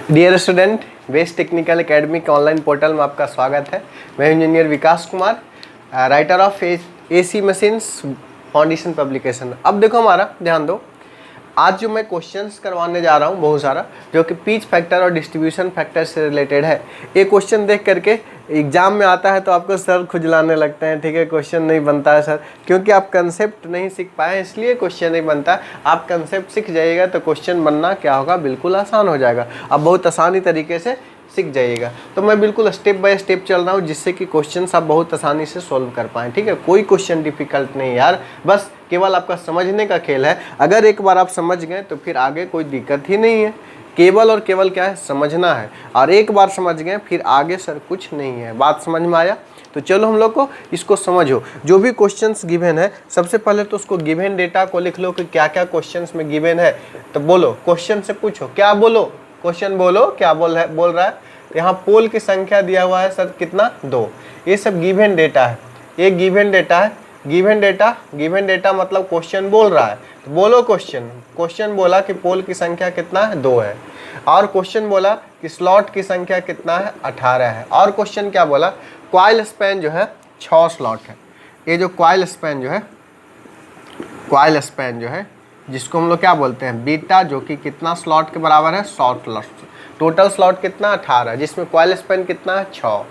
Dear student, best technical academy के online portal में आपका स्वागत है। मैं engineer Vikas Kumar, writer of AC machines foundation publication. अब देखो हमारा ध्यान दो, आज जो मैं क्वेश्चंस करवाने जा रहा हूँ बहुत सारा, जो कि पिच फैक्टर और डिस्ट्रीब्यूशन फैक्टर से रिलेटेड है। ये क्वेश्चन देख करके एग्जाम में आता है तो आपको सर खुजलाने लगते हैं, ठीक है, क्वेश्चन नहीं बनता है सर, क्योंकि आप कंसेप्ट नहीं सीख पाए इसलिए क्वेश्चन नहीं बनता। आप कंसेप्ट सीख जाइएगा तो क्वेश्चन बनना क्या होगा, बिल्कुल आसान हो जाएगा। आप बहुत आसानी तरीके से सीख जाइएगा। तो मैं बिल्कुल स्टेप बाय स्टेप चल रहा हूँ जिससे कि क्वेश्चंस आप बहुत आसानी से सॉल्व कर पाएँ, ठीक है। कोई क्वेश्चन डिफिकल्ट नहीं यार, बस केवल आपका समझने का खेल है। अगर एक बार आप समझ गए तो फिर आगे कोई दिक्कत ही नहीं है। केवल और केवल क्या है, समझना है, और एक बार समझ गए फिर आगे सर कुछ नहीं है। बात समझ में आया? तो चलो हम लोग को इसको समझो। जो भी क्वेश्चंस गिवन है, सबसे पहले तो उसको गिवन डेटा को लिख लो कि क्या क्या क्वेश्चंस में गिवन है। तो बोलो, क्वेश्चन से पूछो, क्या बोलो, क्वेश्चन बोलो, क्या बोल रहा है। यहाँ पोल की संख्या दिया हुआ है सर कितना, 2। ये सब गिवन डेटा है, ये गिवन डेटा है। गिवन डेटा मतलब क्वेश्चन बोल रहा है, तो बोलो क्वेश्चन बोला कि पोल की संख्या कितना है, 2 है। और क्वेश्चन बोला कि स्लॉट की संख्या कितना है, 18 है। और क्वेश्चन क्या बोला, कॉइल स्पैन जो है 6 स्लॉट है। ये जो कॉइल स्पैन जो है जिसको हम लोग क्या बोलते हैं, बीटा, जो कि कितना स्लॉट के बराबर है, 100 स्लॉट। टोटल स्लॉट कितना, 18, जिसमें कॉइल स्पैन कितना है, 6।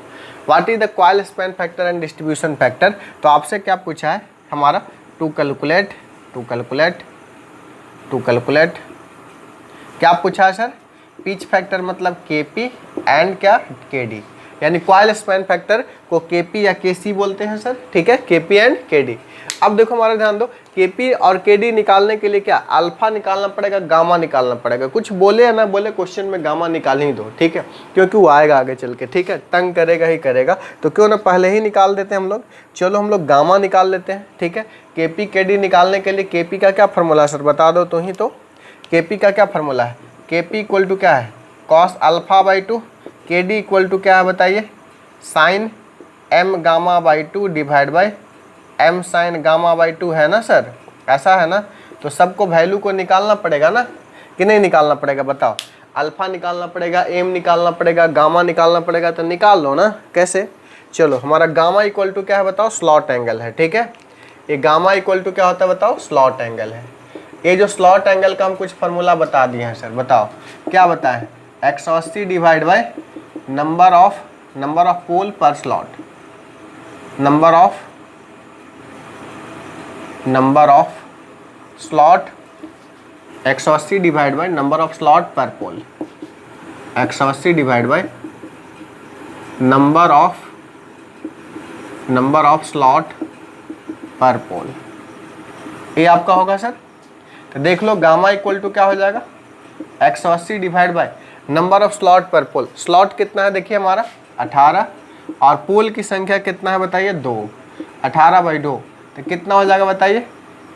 What is the coil span factor and distribution factor. तो आपसे क्या पूछा है हमारा, टू कैलकुलेट क्या पूछा है सर, पिच फैक्टर मतलब केपी एंड क्या, केडी। यानी कॉइल स्पैन फैक्टर को केपी या केसी बोलते हैं सर, ठीक है, केपी एंड केडी। अब देखो हमारा ध्यान दो, केपी और केडी निकालने के लिए क्या, अल्फा निकालना पड़ेगा, गामा निकालना पड़ेगा। कुछ बोले या ना बोले, क्वेश्चन में गामा निकाल ही दो, ठीक है, क्योंकि वो आएगा आगे चल के, ठीक है, तंग करेगा ही करेगा। तो क्यों ना पहले ही निकाल देते हैं हम लोग। चलो हम लोग गामा निकाल लेते हैं, ठीक है। केपी केडी निकालने के लिए केपी का क्या फॉर्मूला है सर, बता दो तो ही। तो केपी का क्या फॉर्मूला है, केपी इक्वल टू क्या है, cos alpha by 2। KD equal to क्या है बताइए, sine M gamma by 2 divide by M sine gamma by 2 है ना सर, ऐसा है ना। तो सबको वैल्यू को निकालना पड़ेगा ना, कि नहीं निकालना पड़ेगा, बताओ। अल्फा निकालना पड़ेगा, एम निकालना पड़ेगा, गामा निकालना पड़ेगा, तो निकाल लो ना। कैसे, चलो हमारा गामा इक्वल टू क्या है बताओ, स्लॉट एंगल है, ठीक है। ये गामा इक्वल टू क्या होता है बताओ, स्लॉट एंगल है। ये जो स्लॉट एंगल का हम कुछ फार्मूला बता दिए हैं सर, बताओ क्या बताएं, 180 डिवाइड बाई नंबर ऑफ पोल पर slot, number of slot 180 divide by number of slot per pole, 180 divide by number of slot per पोल। ये आपका होगा सर। तो देख लो गामा इक्वल टू क्या हो जाएगा, 180 divide by number of slot per pole. Slot कितना है देखिए हमारा, 18, और पोल की संख्या कितना है बताइए, 2। 18 बाई 2 तो कितना हो जाएगा बताइए,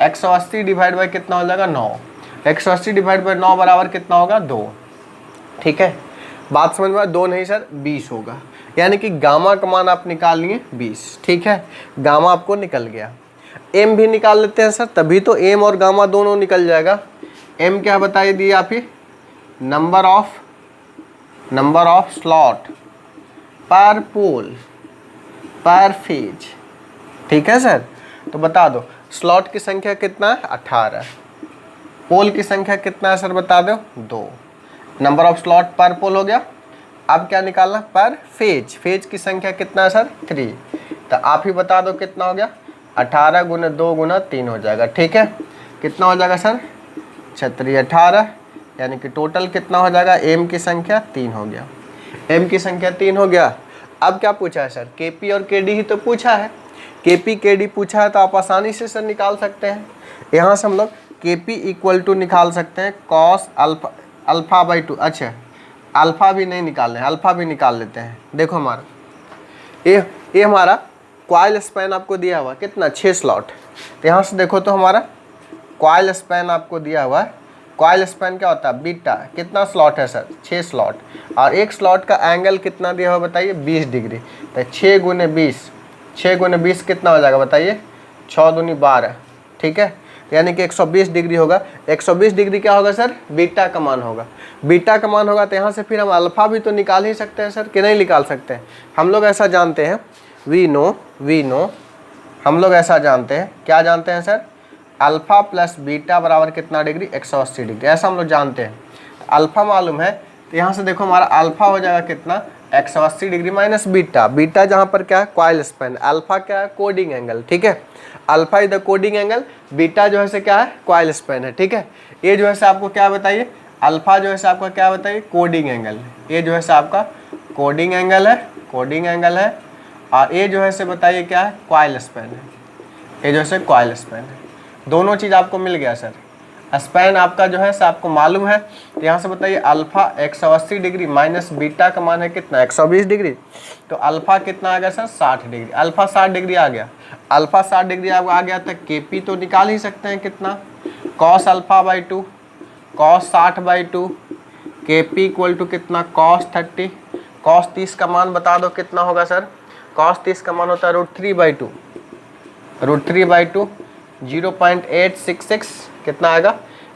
180 डिवाइड बाई कितना हो जाएगा, 9। 180 डिवाइड बाई 9 बराबर कितना होगा, 2, ठीक है। बात समझ में, 2 नहीं सर 20 होगा। यानी कि गामा का मान आप निकाल लिए 20, ठीक है, गामा आपको निकल गया। एम भी निकाल लेते हैं सर, तभी तो एम और गामा दोनों निकल जाएगा। एम क्या बताइए दिए आप ही, नंबर ऑफ स्लॉट पर पोल पर फेज, ठीक है सर। तो बता दो स्लॉट की संख्या कितना है, 18। पोल की संख्या कितना है सर बता दो, 2। नंबर ऑफ स्लॉट पर पोल हो गया। अब क्या निकालना, पर फेज की संख्या कितना है सर, 3। तो आप ही बता दो कितना हो गया, 18 गुना 2 गुना 3 हो जाएगा, ठीक है। कितना हो जाएगा सर, 36 18, यानी कि टोटल कितना हो जाएगा, एम की संख्या 3 हो गया। एम की संख्या 3 हो गया। अब क्या पूछा है सर, केपी और केडी ही तो पूछा है। केपी केडी पूछा है तो आप आसानी से सर निकाल सकते हैं। यहाँ से हम लोग केपी इक्वल टू निकाल सकते हैं कॉस अल्फा बाई 2। अच्छा, अल्फा भी नहीं निकालना है, अल्फा भी निकाल लेते हैं। देखो हमारा ये हमारा कॉइल स्पैन आपको दिया हुआ कितना, 6 स्लॉट। तो यहाँ से देखो तो हमारा कॉइल स्पैन आपको दिया हुआ है। कॉइल स्पैन क्या होता है, बीटा। कितना स्लॉट है सर, 6 स्लॉट, और एक स्लॉट का एंगल कितना दिया हुआ बताइए, 20 डिग्री। तो 6 गुने 20 कितना हो जाएगा बताइए, 6 दूनी 12, ठीक है। यानी कि 120 डिग्री होगा। 120 डिग्री क्या होगा सर, बीटा का मान होगा। बीटा का मान होगा तो यहाँ से फिर हम अल्फ़ा भी तो निकाल ही सकते हैं सर, कि नहीं निकाल सकते हैं? हम लोग ऐसा जानते हैं, वी नो हम लोग ऐसा जानते हैं, क्या जानते हैं सर? अल्फ़ा प्लस बीटा बराबर कितना डिग्री? 180 डिग्री, ऐसा हम लोग जानते हैं। अल्फ़ा मालूम है तो यहाँ से देखो हमारा अल्फ़ा हो जाएगा कितना? 180 डिग्री माइनस बीटा। बीटा जहाँ पर क्या है? Coil span. अल्फ़ा क्या है? कोडिंग एंगल, ठीक है। Alpha is the coding angle, beta जो है से क्या है? कॉइल स्पैन है, ठीक है। ये जो है से आपको क्या बताइए? अल्फ़ा जो है से आपका क्या बताइए? Coding angle. ये जो है से आपका कोडिंग एंगल है, कोडिंग एंगल है। और ये जो है से बताइए क्या है? कॉइल स्पैन है। ये जो है कॉइल स्पैन है। दोनों चीज़ आपको मिल गया सर। स्पैन आपका जो है से आपको मालूम है, तो यहाँ से बताइए अल्फ़ा 180 डिग्री माइनस बीटा का मान है कितना? 120 डिग्री। तो अल्फ़ा कितना आ गया सर? 60 डिग्री। अल्फ़ा 60 डिग्री आ गया। अल्फ़ा 60 डिग्री आ गया तो केपी तो निकाल ही सकते हैं कितना? Cos alpha by 2, cos 60 by 2, KP equal to कितना? कॉस 30। कॉस 30 का मान बता दो कितना होगा सर? कॉस 30 का मान होता है √3/2। √3/2 0.866 कितना आएगा?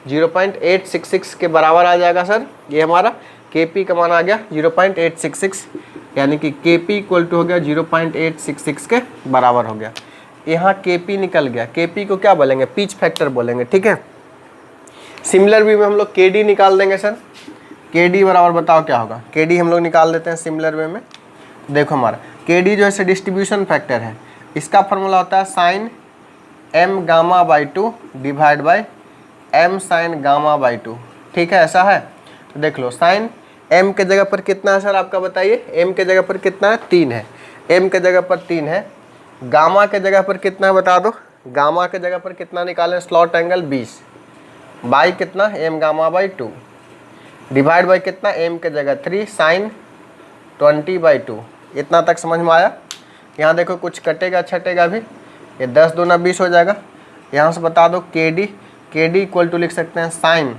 0.866 के बराबर आ जाएगा सर। ये हमारा Kp का मान आ गया 0.866, यानी कि Kp इक्वल टू हो गया 0.866 के बराबर हो गया। यहाँ Kp निकल गया। Kp को क्या बोलेंगे? पिच फैक्टर बोलेंगे, ठीक है। सिमिलर वे में हम लोग Kd निकाल देंगे सर। Kd बराबर बताओ क्या होगा? Kd हम लोग निकाल देते हैं सिमिलर वे में। देखो हमारा Kd जो है डिस्ट्रीब्यूशन फैक्टर है, इसका फॉर्मूला होता है sine m gamma by 2 divide by m sine gamma by 2, ठीक है, ऐसा है। तो देख लो साइन m के जगह पर कितना है सर आपका बताइए? m के जगह पर कितना है? 3 है। m के जगह पर 3 है। गामा के जगह पर कितना है बता दो? गामा के जगह पर कितना निकालें? स्लॉट एंगल 20 बाई कितना? m gamma by 2 divide by कितना? m के जगह 3 साइन 20/2। इतना तक समझ में आया? यहाँ देखो कुछ कटेगा छटेगा भी, ये 10 दूना 20 हो जाएगा। यहाँ से बता दो KD इक्वल टू लिख सकते हैं sine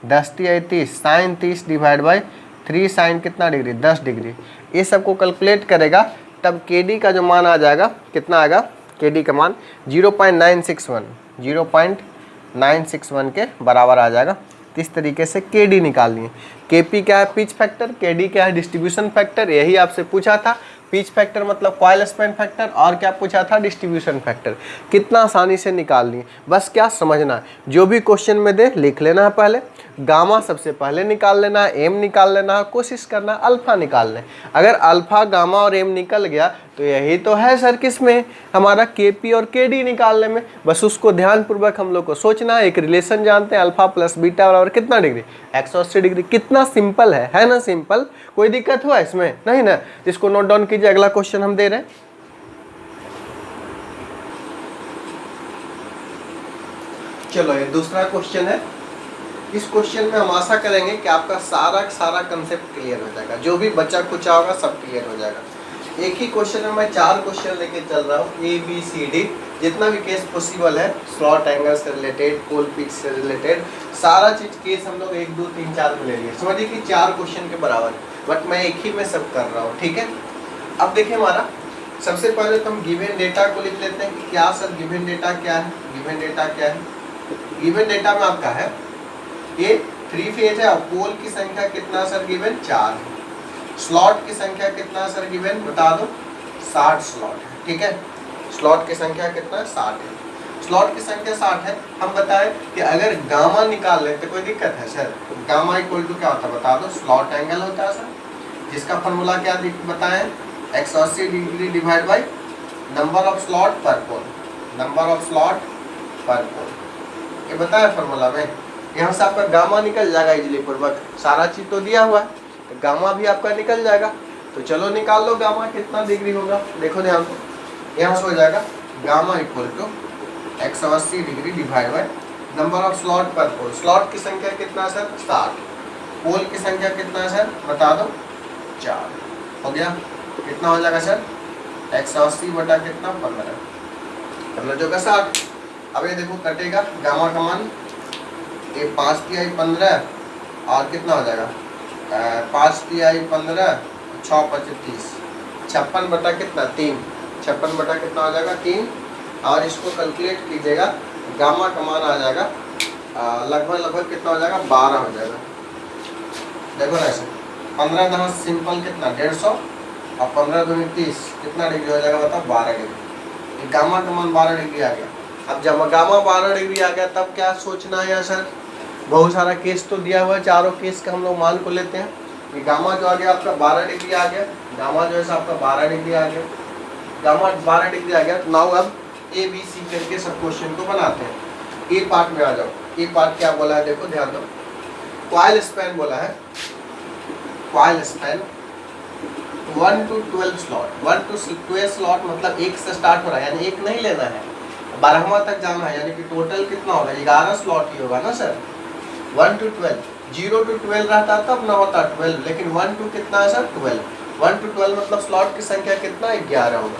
10 × 30 sine 30 divide by 3 sine कितना डिग्री? 10 डिग्री। ये सबको कैलकुलेट करेगा तब KD का जो मान आ जाएगा कितना आएगा? KD का मान 0.961 के बराबर आ जाएगा। तो इस तरीके से KD निकालनी है। KP क्या है? Pitch factor. KD क्या है? Distribution factor. यही आपसे पूछा था। पिच फैक्टर मतलब कॉइल स्पैन फैक्टर, और क्या पूछा था? Distribution factor. कितना आसानी से निकालनी है, बस क्या समझना है, जो भी क्वेश्चन में दे लिख लेना है पहले, गामा सबसे पहले निकाल लेना है, एम निकाल लेना है, कोशिश करना है अल्फा निकालने। अगर अल्फा गामा और एम निकल गया तो यही तो है सर किसमें? हमारा केपी और केडी निकालने में। बस उसको ध्यानपूर्वक हम लोग को सोचना है। एक रिलेशन जानते हैं, अल्फा प्लस बीटा बराबर कितना डिग्री? 180 डिग्री। कितना सिंपल है ना? सिंपल। कोई दिक्कत हुआ इसमें? नहीं ना। इसको नोट डाउन कीजिए, अगला क्वेश्चन हम दे रहे हैं। चलो ये दूसरा क्वेश्चन है। इस क्वेश्चन में हम आशा करेंगे कि आपका सारा कंसेप्ट क्लियर हो जाएगा, जो भी बचा कुचा होगा सब क्लियर हो जाएगा। एक ही क्वेश्चन में मैं 4 क्वेश्चन लेके चल रहा हूँ, ABCD, जितना भी केस पॉसिबल है, स्लॉट एंगल से रिलेटेड, पोल पिच से रिलेटेड, सारा चीज केस हम लोग 1 2 3 4 में ले लिए। समझिए कि 4 क्वेश्चन के बराबर, बट मैं एक ही में सब कर रहा हूँ, ठीक है। अब देखिए हमारा सबसे पहले तो हम गिवन डेटा को लिख लेते हैं कि क्या सर गिवन डेटा क्या है। गिवन डेटा क्या है? गिवन डेटा में आपका है ये 3 फेज है और पोल की संख्या कितना सर गिवन? 4 है। स्लॉट की संख्या कितना सर गिवन? बता दो। 60 स्लॉट है, ठीक है। स्लॉट की संख्या कितना? 60 है। स्लॉट की संख्या 60 है। हम बताएं कि अगर गामा निकाल लें तो कोई दिक्कत है सर? गामा इक्वल टू क्या होता है बता दो? स्लॉट एंगल होता है सर, जिसका फॉर्मूला क्या बताएं? 180 degree divide by number of slot per pole. Number of slot per पोल, ये बताया फॉर्मूला में। यहाँ से आपका गामा निकल जाएगा इजली पूर्वक, सारा चीज तो दिया हुआ है, तो गामा भी आपका निकल जाएगा। तो चलो निकाल लो गामा कितना डिग्री होगा। देखो ध्यान से, यहाँ से हो जाएगा gamma equal to 180 degree divide by number of slot per pole. Slot की संख्या कितना सर? 60। पोल की संख्या कितना है सर? बता दो। 4 हो गया। कितना हो जाएगा सर? 180 बटा कितना? 15 जो का 60। अब ये देखो कटेगा गामा का मान, ये 5 तिहाई 15 और कितना हो जाएगा? 5 तिहाई 15, 6 × 5 = 30, 56 बटा कितना? 3। 56 बटा कितना हो जाएगा? 3। और इसको कैलकुलेट कीजिएगा, गामा का मान आ जाएगा लगभग कितना हो जाएगा? 12 हो जाएगा। देखो ना ऐसे 15 10 सिंपल कितना 150 और 15 दूनी 30 कितना डिग्री हो जाएगा बताओ 12 डिग्री। गामा का मान 12 डिग्री आ गया। अब जब गामा 12 डिग्री आ गया तब क्या सोचना है सर, बहुत सारा केस तो दिया हुआ है, चारों केस का हम लोग मान को लेते हैं। ये गामा जो आ गया आपका 12 डिग्री आ गया, गामा जो है आपका 12 डिग्री आ गया, गामा 12 डिग्री आ गया। तो नाउ अब ए बी सी करके सब क्वेश्चन को बनाते हैं। ए पार्ट में आ जाओ। ए पार्ट क्या बोला है देखो ध्यान दो, कॉइल स्पैन बोला है, coil span 1 to 12 slot. 1 to 12 slot मतलब 1 से स्टार्ट हो रहा है, यानी 1 नहीं लेना है, 12वां तक जाना है, यानी कि टोटल कितना होगा 11 स्लॉट ही होगा ना सर। 1 to 12, 0 to 12 रहता तब ना होता 12, लेकिन 1 to कितना है सर 12। 1 to 12 मतलब स्लॉट की संख्या कितना 11 होगा।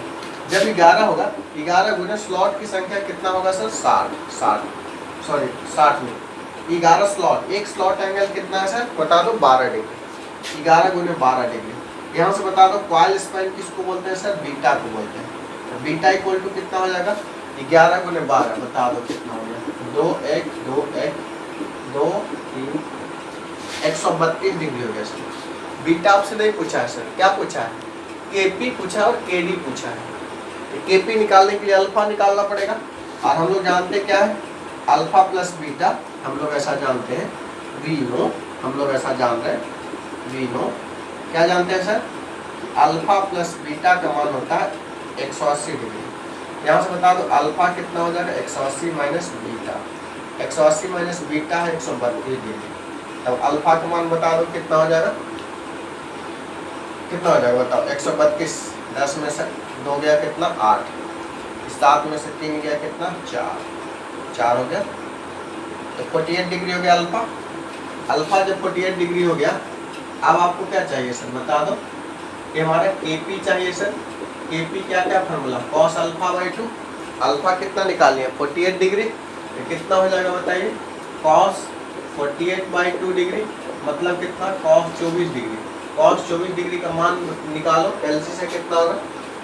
जब 11 होगा 11 गुने स्लॉट की संख्या कितना होगा सर 60 में 11 स्लॉट, एक स्लॉट एंगल कितना है सर बता दो 12 डिग्री। 11 गुने 12 डिग्री। यहाँ से बता दो कॉइल स्पैन किसको बोलते हैं सर, बीटा को बोलते हैं। बीटा इक्वल टू कितना हो जाएगा 11 गुने 12 बता दो कितना हो गया 2 1 2 1 2 3 132 डिग्री हो गया सर। बीटा आपसे नहीं पूछा है सर, क्या पूछा है केपी पूछा और केडी पूछा है। केपी निकालने के लिए अल्फा निकालना पड़ेगा, और हम लोग जानते क्या है अल्फा प्लस बीटा, हम लोग ऐसा जानते हैं वी नो, हम लोग ऐसा जान रहे हैं वी नो, क्या जानते हैं सर अल्फा प्लस बीटा का मान होता है 180 डिग्री। यहाँ से बता दो अल्फा कितना हो जाएगा 180 माइनस बीटा, 180 माइनस बीटा है 132 डिग्री। तब अल्फा का मान बता दो कितना हो जाएगा, कितना हो जाएगा बताओ 132, 10 में से 2 गया कितना 8, 7 में से 3 गया कितना 4 हो गया, तो 48 डिग्री हो गया अल्फा। अल्फा जब 48 डिग्री हो गया, अब आपको क्या चाहिए सर बता दो, कि हमारा केपी चाहिए सर। केपी क्या क्या formula cos alpha by 2, alpha कितना निकालनी है 48 डिग्री, तो कितना हो जाएगा बताइए कॉस 48 बाई 2 डिग्री मतलब कितना कॉस 24 डिग्री। कॉस 24 डिग्री का मान निकालो, एलसी से कितना होगा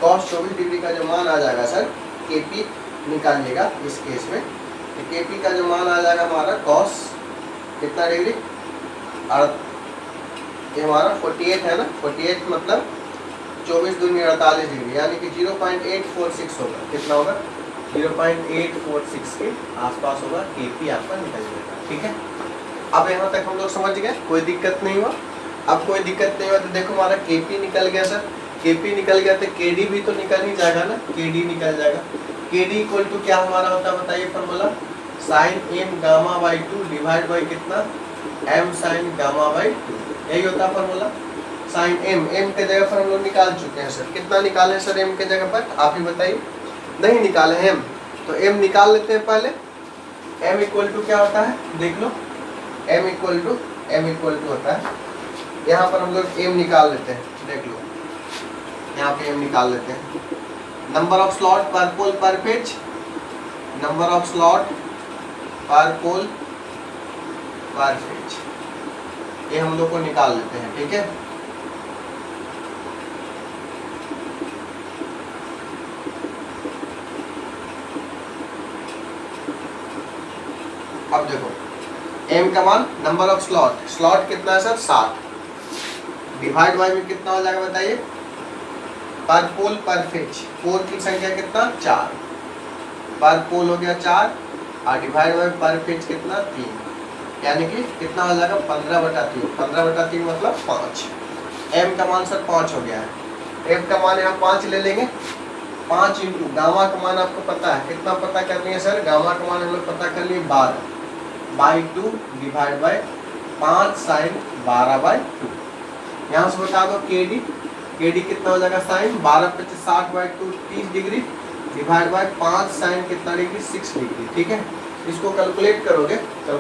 कॉस 24 डिग्री का जो मान आ जाएगा सर केपी निकालिएगा इस केस में, तो केपी का जो मान आ जाएगा हमारा कॉस कितना डिग्री, और ये हमारा 48 है ना, 48 मतलब 24 दूनी 48 डिग्री, यानी कि 0.846 होगा, कितना होगा 0.846 के आसपास होगा, केपी आपका निकल जाएगा। ठीक है, अब यहाँ तक हम लोग समझ गए, कोई दिक्कत नहीं हुआ। अब कोई दिक्कत नहीं हुआ तो देखो हमारा केपी निकल गया सर, केपी निकल गया तो केडी भी तो निकल ही जाएगा ना, केडी निकल जाएगा। केडी इक्वल टू क्या हमारा होता है बताइए formula, sine M gamma by 2 divide by कितना एम साइन गामा बाई 2, यही होता है फॉर्मूला। साइन एम, एम के जगह पर हम लोग निकाल चुके हैं सर, कितना निकाले सर एम के जगह पर आप ही बताइए, नहीं निकाले एम, तो एम निकाल लेते हैं पहले। एम इक्वल टू क्या होता है देख लो, एम इक्वल टू होता है, यहाँ पर हम लोग एम निकाल लेते हैं, देख लो यहाँ पे एम निकाल लेते हैं, नंबर ऑफ स्लॉट पर पोल पर page, number of slot per पोल पर पेज, ये हम लोग को निकाल लेते हैं। ठीक है, अब देखो एम का मान नंबर ऑफ स्लॉट, स्लॉट कितना है सर 7, डिवाइड बाई में कितना हो जाएगा बताइए पर पोल पर पेज, पोल की संख्या कितना 4, पर पोल हो गया 4 और डिवाइड बाई पर पेज कितना 3, यानी कि कितना हो जाएगा 15/3, 15/3 मतलब 5। एम का मान सर 5 हो गया है, एम का मान यहाँ 5 ले लेंगे, 5 इंटू गामा का मान आपको पता है कितना पता करनी है सर, गामा का मान हम लोग पता कर लिए 12/2 डिवाइड बाई 5 साइन 12/2। यहाँ से बता दो केडी, केडी कितना हो जाएगा sine 12/5 60/2 30 degree divide by 5 sine कितना डिग्री 6 डिग्री। ठीक है, इसको कैलकुलेट करोगे तो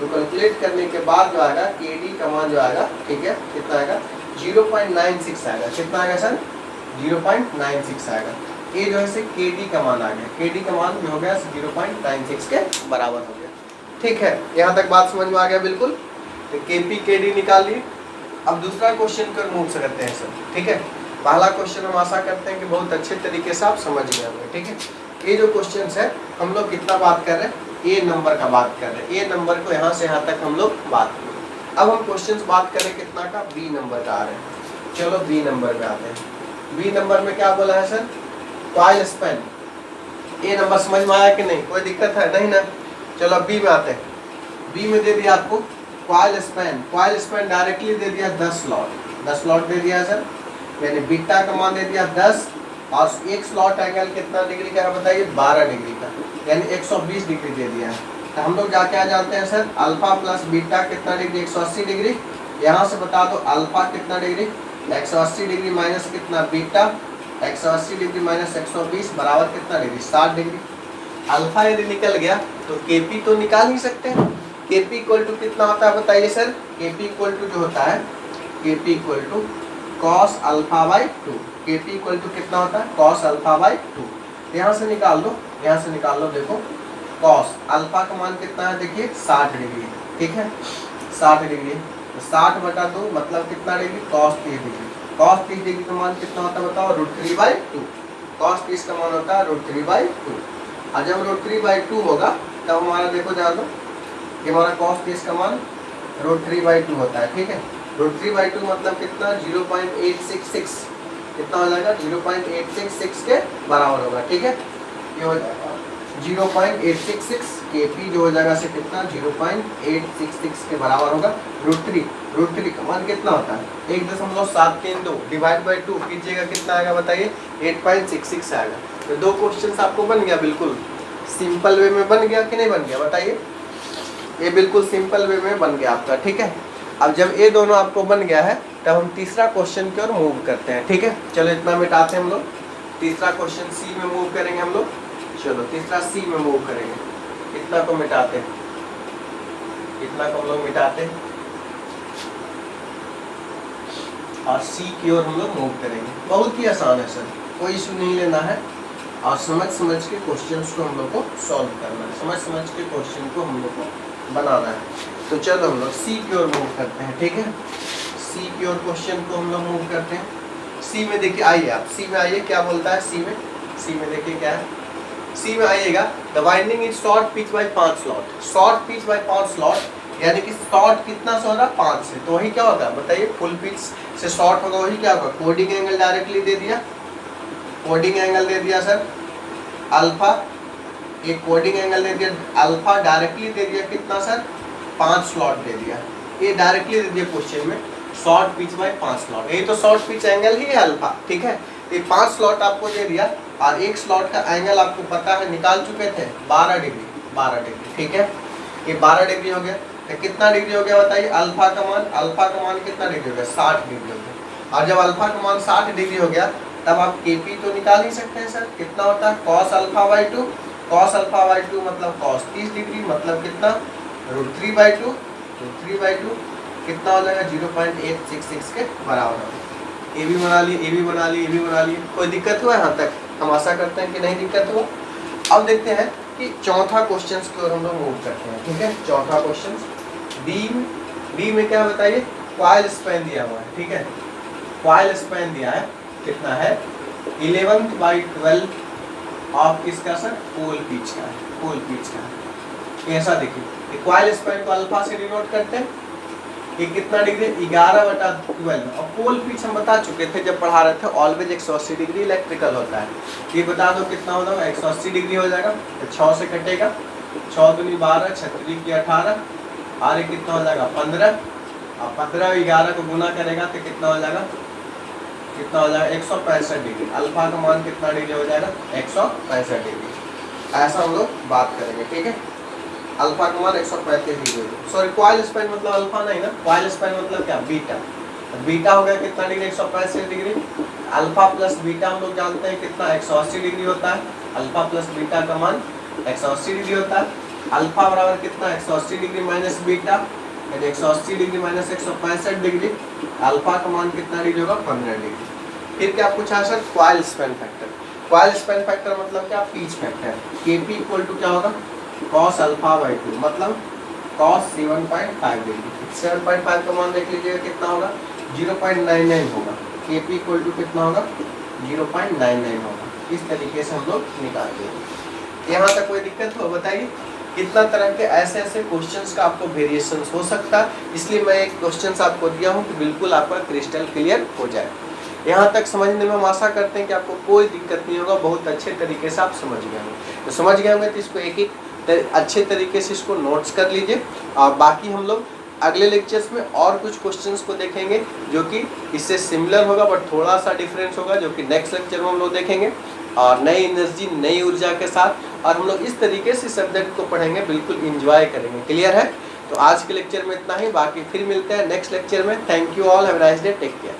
कैलकुलेट करने के बाद जो आएगा केडी का मान जो आएगा, ठीक है कितना आएगा 0.96 आएगा, कितना आएगा सर 0.96 आएगा। ये जो है से केडी का मान आ गया, केडी का मान जो हो गया 0.96 के बराबर हो गया। ठीक है, यहाँ तक बात समझ में आ गया बिल्कुल, तो केपी केडी निकाल लिए। अब दूसरा क्वेश्चन को मूव से करते हैं सर। ठीक है, पहला क्वेश्चन हम आशा करते हैं कि बहुत अच्छे तरीके से आप समझ गए होंगे। ठीक है, ये जो क्वेश्चन है हम लोग कितना बात कर रहे हैं, ए नंबर का बात कर रहे हैं, ए नंबर को यहाँ से यहाँ तक हम लोग बात करें। अब हम क्वेश्चन बात करें कितना का, बी नंबर का आ रहे हैं। चलो बी नंबर पे आते हैं। बी नंबर में क्या बोला है सर, कॉइल स्पैन। ए नंबर समझ में आया कि नहीं, कोई दिक्कत है नहीं ना। चलो बी में आते हैं। बी में दे दिया आपको coil span. Coil span directly दे दिया 10 स्लॉट, 10 स्लॉट दे दिया सर, यानी बीटा का मान दे दिया 10 और एक स्लॉट एंगल कितना डिग्री का है बताइए, 12 डिग्री का, यानी 120 डिग्री दे दिया है। तो हम लोग क्या जानते हैं सर, अल्फा प्लस बीटा कितना डिग्री, 180 डिग्री। यहाँ से बता दो अल्फा कितना डिग्री, 180 डिग्री माइनस कितना बीटा, 180 डिग्री माइनस 120 बराबर कितना डिग्री, 60 डिग्री। अल्फा यदि निकल गया तो केपी तो निकाल ही सकते हैं। केपी इक्वल टू कितना होता है बताइए सर, केपी इक्वल टू जो होता है, KP equal to cos alpha by 2। KP equal to कितना होता है, कॉस अल्फा बाई 2। यहाँ से निकाल लो, यहाँ से निकाल लो, देखो कॉस अल्फा का मान कितना है, देखिए 60 डिग्री, ठीक है 60 डिग्री। तो 60 बटा 2 मतलब कितना degree, cos 30 degree. Cos 30 degree का मान कितना होता है बताओ, √3/2। कॉस 30 का मान होता है √3/2। और जब √3/2 होगा तब हमारा देखो जान दो कि हमारा कॉस 30 का मान √3/2 होता है, ठीक है। √3/2 मतलब कितना, 0.866, कितना हो जाएगा, 0.866 के बराबर होगा, ठीक है। ये हो जाएगा 0.866 केपी जो हो जाएगा से कितना, 0.866 के बराबर होगा। √3 का मान कितना होता है, 1.732 डिवाइड बाई 2 कीजिएगा, कितना आएगा बताइए, 8.66 आएगा। तो दो क्वेश्चन आपको बन गया, बिल्कुल सिंपल वे में बन गया कि नहीं बन गया बताइए। ये बिल्कुल सिंपल वे में बन गया आपका, ठीक है। अब जब ये दोनों आपको बन गया है तब हम तीसरा क्वेश्चन की ओर मूव करते हैं, ठीक है। चलो इतना मिटाते हैं हम लोग, तीसरा क्वेश्चन सी में मूव करेंगे हम लोग। चलो तीसरा सी में मूव करेंगे, इतना को मिटाते हैं, इतना को हम लोग मिटाते हैं और सी की ओर हम लोग मूव करेंगे। बहुत ही आसान है सर, कोई इशू नहीं लेना है और समझ समझ के क्वेश्चंस को हम लोग को सॉल्व करना है, समझ समझ के क्वेश्चन को हम लोग को बनाना है। तो चलो हम लोग सी की ओर मूव करते हैं, ठीक है। सी की ओर क्वेश्चन को हम लोग मूव करते हैं। सी में देखिए, आइए आप सी में आइए, क्या बोलता है सी में, सी में देखिए क्या है, सी में आइएगा, the winding is short pitch by 5 slot. Short pitch by 5 slot यानी कि शॉर्ट कितना से हो रहा है, 5 से, तो वही क्या होगा बताइए, फुल पिच से शॉर्ट होगा, वही क्या होगा, कोडिंग एंगल डायरेक्टली दे दिया, कोडिंग एंगल दे दिया सर अल्फा, एक कोडिंग एंगल दे दिया अल्फा, डायरेक्टली दे दिया कितना सर, 5 स्लॉट दे दिया, ये डायरेक्टली दे दिया क्वेश्चन में, शॉर्ट पिच बाय 5 स्लॉट, यही तो शॉर्ट पिच एंगल ही है अल्फा, ठीक है। ये 5 स्लॉट आपको दे दिया और एक स्लॉट का एंगल आपको पता है, निकाल चुके थे 12 डिग्री, 12 डिग्री, ठीक है। ये 12 डिग्री हो गया, तो कितना डिग्री हो गया बताइए, अल्फा का मान कितना डिग्री हो गया, 60 डिग्री हो गया। और जब अल्फा का मान 60 डिग्री हो गया तब आप केपी तो निकाल ही सकते हैं सर, कितना होता है, cos alpha by 2। Cos alpha by 2 मतलब कॉस 30 डिग्री, मतलब कितना, √3/2, √3/2 कितना हो जाएगा, 0.866 के बराबर होगा। ये भी बना लिए, ये भी बना लिए, ये भी बना लिए, कोई दिक्कत हुआ यहाँ तक, हम आशा करते हैं कि नहीं दिक्कत हुआ। अब देखते हैं कि चौथा क्वेश्चन की ओर हम लोग मूव करते हैं, ठीक है। चौथा क्वेश्चन डी में क्या बताइए, कॉइल स्पैन दिया हुआ है, ठीक है। कॉइल स्पैन दिया है, कितना है, 11/12 ऑफ किसका सर, पोल पिच का है, पोल पिच का। ऐसा देखिए, कॉइल स्पैन को अल्फा से डिनोट करते हैं, ये कितना डिग्री, 11/12। और पोल पिच हम बता चुके थे जब पढ़ा रहे थे, ऑलवेज 180 डिग्री इलेक्ट्रिकल होता है। ये बता दो कितना होगा, 180 डिग्री हो जाएगा, तो 6 से कटेगा, 6 दूनी 12, 36 की 18, और ये कितना हो जाएगा 15, और 15 11 को गुना करेगा तो कितना हो जाएगा, कितना हो जाएगा 165 डिग्री। अल्फा का मान कितना डिग्री हो जाएगा, 165 डिग्री। ऐसा हम लोग बात करेंगे, ठीक है। अल्फा का मान 135 डिग्री, सॉरी कॉइल स्पैन मतलब अल्फा नहीं ना, कॉइल स्पैन मतलब क्या, बीटा। तो बीटा हो गया कितना degree, 165 degree. Alpha plus beta हम लोग जानते हैं कितना, 180 डिग्री होता है। अल्फा प्लस बीटा का मान 180 डिग्री होता है। अल्फा बराबर कितना, 180 डिग्री माइनस बीटा, यानी 180 डिग्री माइनस 165 डिग्री। अल्फा का मान कितना डिग्री होगा, 15 डिग्री। फिर क्या पूछा sir, coil span factor. Coil span factor मतलब क्या, pitch factor. KP equal to क्या होगा, cos अल्फा बाई 2, मतलब cos 7.5 डिग्री। 7.5 का मान देख लीजिएगा कितना होगा, 0.99 होगा। KP इक्वल टू कितना होगा, 0.99 होगा। इस तरीके से हम लोग निकाल देंगे। यहाँ तक कोई दिक्कत हो बताइए, कितना तरह के ऐसे ऐसे क्वेश्चंस का आपको वेरिएशंस हो सकता है, इसलिए मैं एक क्वेश्चंस आपको दिया हूँ कि बिल्कुल आपका क्रिस्टल क्लियर हो जाए। यहाँ तक समझने में हम आशा करते हैं कि आपको कोई दिक्कत नहीं होगा, बहुत अच्छे तरीके से आप समझ गए होंगे। तो समझ गए होंगे तो इसको एक एक अच्छे तरीके से इसको नोट्स कर लीजिए, और बाकी हम लोग अगले लेक्चर्स में और कुछ क्वेश्चंस को देखेंगे जो कि इससे सिमिलर होगा बट थोड़ा सा डिफरेंस होगा, जो कि नेक्स्ट लेक्चर में हम लोग देखेंगे, और नई एनर्जी नई ऊर्जा के साथ। और हम लोग इस तरीके से सब्जेक्ट को पढ़ेंगे, बिल्कुल इंजॉय करेंगे। क्लियर है? तो आज के लेक्चर में इतना ही, बाकी फिर मिलते हैं नेक्स्ट लेक्चर में। Thank you all, have a nice day, take care.